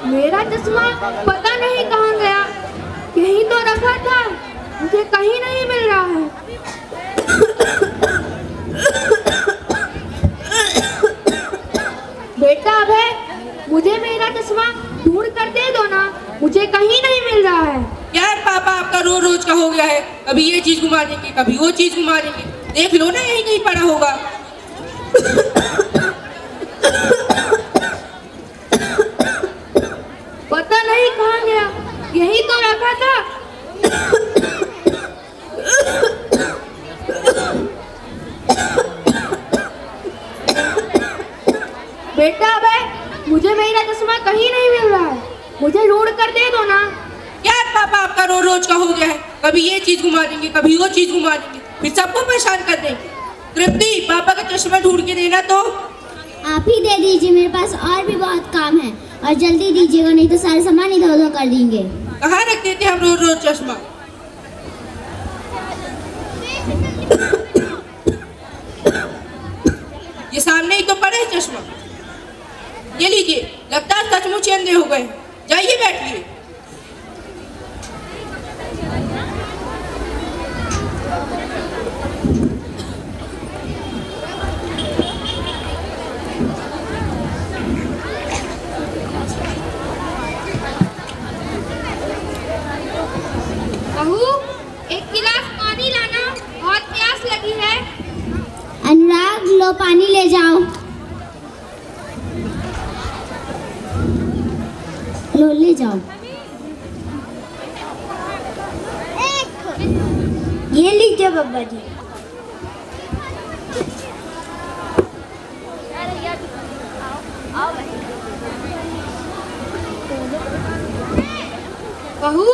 मेरा चश्मा पता नहीं कहाँ गया, यहीं तो रखा था, मुझे कहीं नहीं मिल रहा है। बेटा अभय, मुझे मेरा चश्मा ढूंढ कर दे दो ना, मुझे कहीं नहीं मिल रहा है। यार पापा आपका रोज रोज का हो गया है, कभी ये चीज घुमा देंगे कभी वो चीज घुमा देंगे, देख लो ना यहीं कहीं पड़ा होगा। पता नहीं कहाँ गया, यही तो रखा था। बेटा अभय, मुझे मेरा चश्मा कहीं नहीं मिल रहा है, मुझे ढूंढ कर दे दो ना। यार पापा आपका रोज रोज का हो गया है, कभी ये चीज घुमा देंगे कभी वो चीज घुमा देंगे, फिर सबको परेशान कर देंगे। तृप्ति, पापा का चश्मा ढूंढ के देना तो। आप ही दे दीजिए, मेरे पास और भी बहुत काम है, और जल्दी दीजिएगा नहीं तो सारे सामान इधर उधर कर देंगे। कहाँ रख देते हम रोज रोज चश्मा? ये सामने ही तो पड़े है चश्मा, ये लीजिए, लगता है सचमुच अंधे हो गए। जाइए बैठिए। बहू, एक गिलास पानी लाना, बहुत प्यास लगी है। अनुराग, लो पानी ले जाओ। लो ले जाओ। ये लीजिए बब्बा जी। बहू,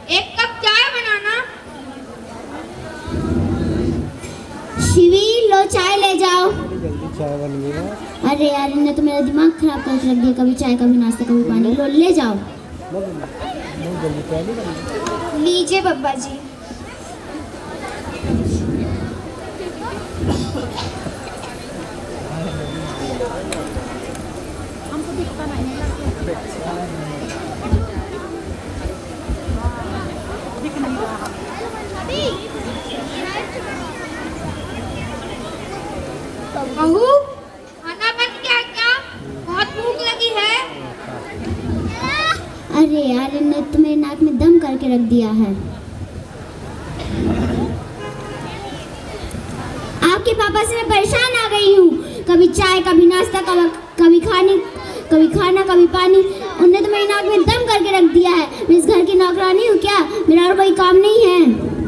एक कप चाय बनाना। शिवी, लो चाय ले जाओ। चाय बन गई है। अरे यार, इन्हें तो मेरा दिमाग खराब करके रख दिया, कभी चाय कभी नाश्ता कभी पानी। लो ले जाओ। जल्दी चाय नहीं बनी। लीजिए बब्बा जी। बहू, खाना बन गया क्या? बहुत भूख लगी है। अरे यार, इन्होंने तो मेरे नाक में दम करके रख दिया है। आपके पापा से मैं परेशान आ गई हूँ, कभी चाय कभी नाश्ता कभी खाना कभी पानी। उन्होंने तो मेरे नाक में दम करके रख दिया है। मैं इस घर की नौकरानी हूँ क्या? मेरा और कोई काम नहीं है।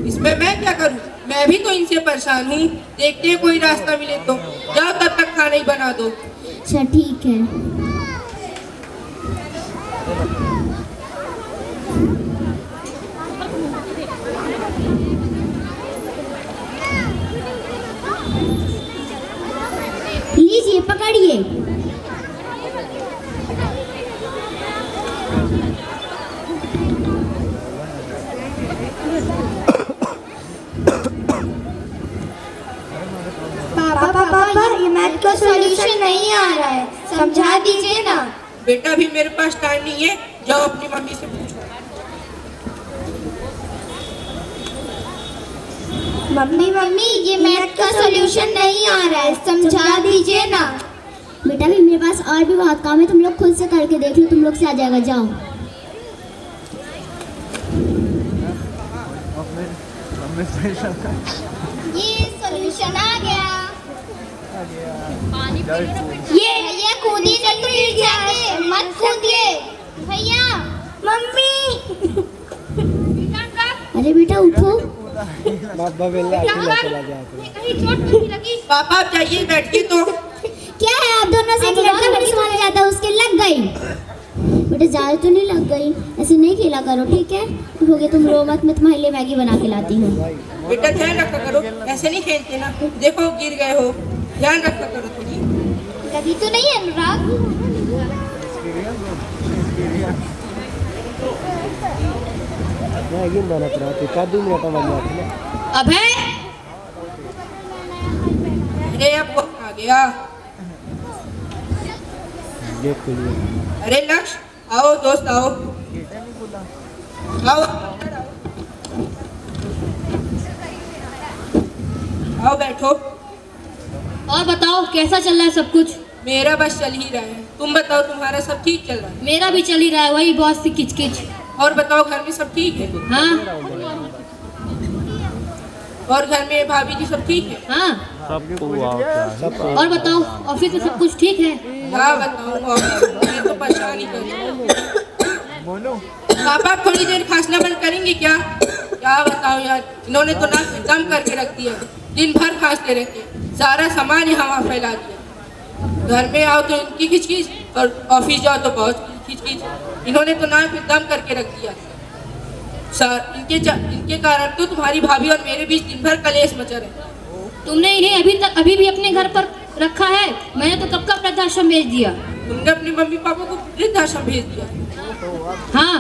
इसमें मैं क्या करूं? मैं भी तो इनसे परेशान हूँ। देखते हैं कोई रास्ता मिले तो। जाओ तब तक खाना ही बना दो। अच्छा ठीक है। लीजिए, पकड़िए। पापा, ये मैथ का सॉल्यूशन नहीं आ रहा है, समझा दीजिए ना। बेटा भी मेरे पास टाइम नहीं है, जाओ अपनी मम्मी से पूछो। मम्मी, ये मैथ का सॉल्यूशन नहीं आ रहा है, समझा दीजिए ना। बेटा भी मेरे पास और भी बहुत काम है, तुम लोग खुद से करके देख लो, तुम लोग से आ जाएगा। जाओ। ये सॉल्यूशन आ गया। ये कूदी जल्दी गिर जाए, मत कूदिए भैया। मम्मी। अरे बेटा उठो। बाबा बेला अकेला चला गया। कहीं चोट नहीं लगी? पापा आप जाइए बैठिए तो। क्या है, आप दोनों से एक लड़का मेरे संभाला जाता है, उसके लग गई। बेटा ज्यादा तो नहीं लग गई, ऐसे नहीं खेला करो, ठीक है? हो गया, तुम रो मत, मैं तुम्हारे लिए मैगी बना के लाती हूँ। बेटा ध्यान रखा करो, ऐसे नहीं खेलते ना। देखो गिर गए हो, ध्यान रखा करो थोड़ी। कभी तो नहीं है अनुराग। मैगी बना पड़ा तो का 2 मिनट में बन जाती है। अभय, अरे अब वो आ गया। गेट खोलिए। अरे लक्ष्य, आओ दोस्त आओ। आओ आओ बैठो। और बताओ कैसा चल रहा है सब कुछ? मेरा बस चल ही रहा है, तुम बताओ तुम्हारा सब ठीक चल रहा है? मेरा भी चल ही रहा है, वही बॉस की किचकिच। और बताओ घर में सब ठीक है? हाँ और घर में भाभी जी सब ठीक है? हाँ। सब और बताओ ऑफिस में सब कुछ ठीक है? हाँ बताओ, और ये तो परेशान ही कर। पापा आप थोड़ी देर खांसना बंद करेंगे क्या? क्या बताओ यार, इन्होंने तो नाक में दम करके रख दिया, दिन भर खांसते रहते, सारा सामान यहाँ वहाँ फैला दिया। घर में आओ तो इनकी खिचखिच और ऑफिस जाओ तो बहुत खिचखिच। इन्होंने तो नाक में दम करके रख दिया। इनके कारण तो तुम्हारी भाभी और मेरे बीच दिन भर कलेश मचा रहे। तुमने इन्हें अभी भी अपने घर पर रखा है? मैंने तो कब का वृद्धाश्रम भेज दिया। तुमने अपने मम्मी पापा को वृद्धाश्रम भेज दिया? हाँ,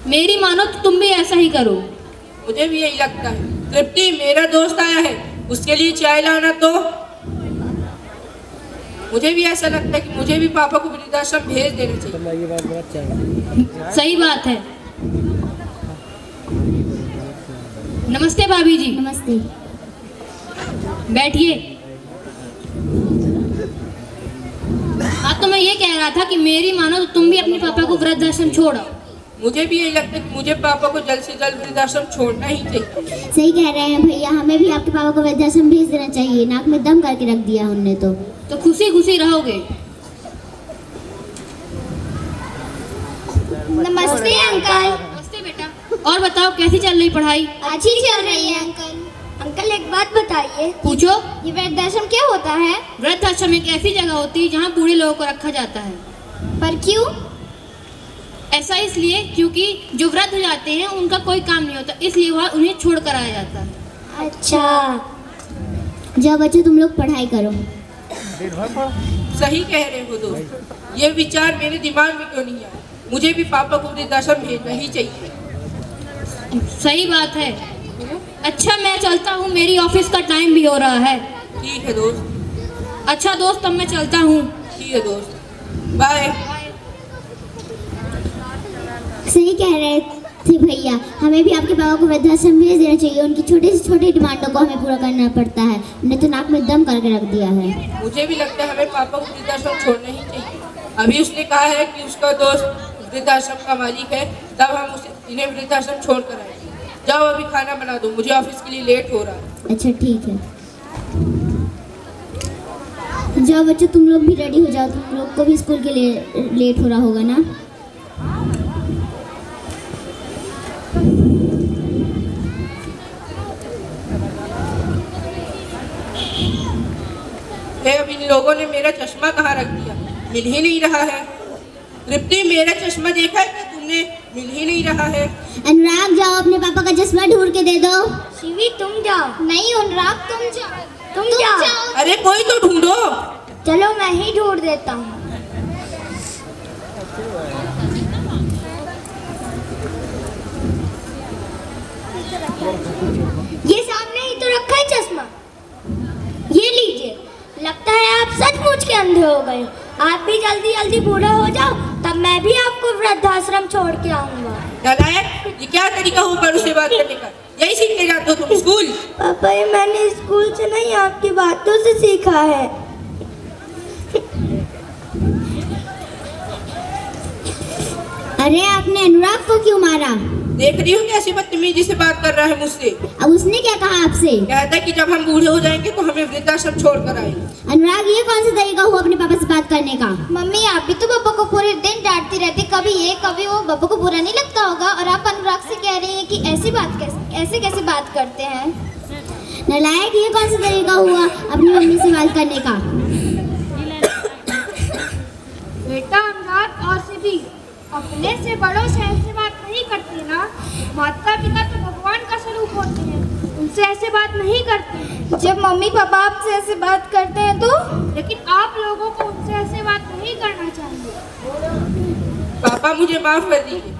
मेरी मानो तो तुम भी ऐसा ही करो। मुझे भी यही लगता है। तृप्ति, मेरा दोस्त आया है, उसके लिए चाय लाना। तो मुझे भी ऐसा लगता है कि मुझे भी पापा को वृद्धाश्रम भेज देना चाहिए। तो ये बात बहुत चाहिए। सही बात है। नमस्ते भाभी जी। नमस्ते। बैठिए। हाँ, तो मैं ये कह रहा था कि मेरी मानो तो तुम भी अपने पापा को वृद्धाश्रम छोड़ो। मुझे भी यही लगता है कि मुझे पापा को जल्द से जल्द वृद्धाश्रम छोड़ना ही चाहिए। सही कह रहे हैं भैया, हमें भी आपके पापा को वृद्धाश्रम भेज देना चाहिए। नाक में दम करके रख दिया उनने तो खुशी खुशी रहोगे। नमस्ते अंकल। नमस्ते बेटा। और बताओ कैसी चल रही पढ़ाई? अच्छी चल रही है अंकल। अंकल एक बात बताइए, पूछो। ये वृद्धाश्रम क्या होता है? वृद्धाश्रम एक ऐसी जगह होती है जहाँ बूढ़े लोगों को रखा जाता है। पर क्यों? ऐसा इसलिए क्योंकि जो वृद्ध हो जाते हैं उनका कोई काम नहीं होता, इसलिए वह उन्हें छोड़ कर आया जाता है। अच्छा। जाओ बच्चों, तुम लोग पढ़ाई करो। सही कह रहे हो दोस्त, ये विचार मेरे दिमाग में क्यों नहीं आया? मुझे भी पापा को वृद्धाश्रम भेजना ही चाहिए। सही बात है। अच्छा मैं चलता हूँ, मेरी ऑफिस का टाइम भी हो रहा है। ठीक है दोस्त। अच्छा दोस्त, अब मैं चलता हूँ। ठीक है दोस्त, बाय। सही कह रहे थे भैया, हमें भी आपके पापा को वृद्धाश्रम भेज देना चाहिए। उनकी छोटी से छोटी डिमांडों को हमें पूरा करना पड़ता है, उन्हें तो नाक में दम करके रख दिया है। मुझे भी लगता है हमें पापा को वृद्धाश्रम छोड़ना ही चाहिए। अभी उसने कहा है कि उसका दोस्त वृद्धाश्रम का मालिक है, तब हम उसे इन्हें वृद्धाश्रम छोड़ कर आएंगे। जाओ अभी खाना बना दो, मुझे ऑफिस के लिए लेट हो रहा है। अच्छा ठीक है। जाओ बच्चों, तुम लोग भी रेडी हो जाओ, तुम लोग को भी स्कूल के लिए लेट हो रहा होगा ना। अब इन लोगों ने मेरा चश्मा कहाँ रख दिया? मिल ही नहीं रहा है। तृप्ति, मेरा चश्मा देखा है कि तुमने? मिल ही नहीं रहा है। अनुराग, जाओ अपने पापा का चश्मा ढूंढ के दे दो। शिवी तुम जाओ। नहीं अनुराग तुम जाओ। तुम जाओ। अरे कोई तो ढूंढो। चलो मैं ही ढूंढ देता हूँ। ये सामने ही तो रखा है चश्मा, ये लीजिए। लगता है आप सचमुच के अंधे हो गए। आप भी जल्दी जल्दी बूढ़ा हो जाओ, तब मैं भी आपको वृद्धाश्रम छोड़ के आऊंगा। नालायक, ये क्या तरीका हो बड़ों से बात करने का? यही सीखने जाते हो तुम स्कूल? पापा, ये मैंने स्कूल से नहीं आपकी बातों से सीखा है। अरे आपने अनुराग को क्यों मारा? देख रही हो कैसी बदतमीजी से बात कर रहा है मुझसे। अब उसने क्या कहा आपसे? कहता है कि जब हम बूढ़े हो जाएंगे तो हमें वृद्धाश्रम छोड़ कर आएंगे। अनुराग, ये कौन सा तरीका हुआ अपने पापा से बात करने का? मम्मी, आप भी तो पापा को पूरे दिन डांटती रहती, कभी ये कभी वो। पापा को बुरा नहीं लगता होगा? और आप अनुराग से कह रही हैं कि ऐसे कैसे बात करते हैं? नालायक, ये कौन सा तरीका हुआ अपनी मम्मी से बात करने का? बेटा अनुराग और सिद्धि, अपने से बड़ों से ऐसे बात नहीं करते ना। माता पिता तो भगवान का स्वरूप होते हैं, उनसे ऐसे बात नहीं करते। जब मम्मी पापा आपसे ऐसे बात करते हैं तो? लेकिन आप लोगों को उनसे ऐसे बात नहीं करना चाहिए। पापा मुझे माफ कर दीजिए।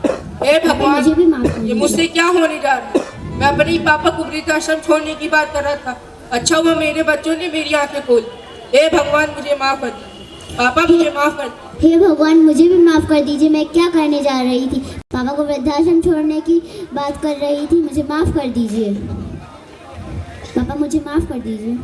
हे भगवान, मुझे भी माफ कर ये दीजिए। मुझसे क्या होने जा रहा है? मैं अपने ही पापा को वृद्धाश्रम छोड़ने की बात कर रहा था। अच्छा हुआ मेरे बच्चों ने मेरी आंखें खोली। हे भगवान, मुझे माफ कर दीजिए। पापा मुझे माफ कर। हे भगवान, मुझे भी माफ़ कर दीजिए। मैं क्या करने जा रही थी? पापा को वृद्धाश्रम छोड़ने की बात कर रही थी। मुझे माफ़ कर दीजिए पापा, मुझे माफ़ कर दीजिए।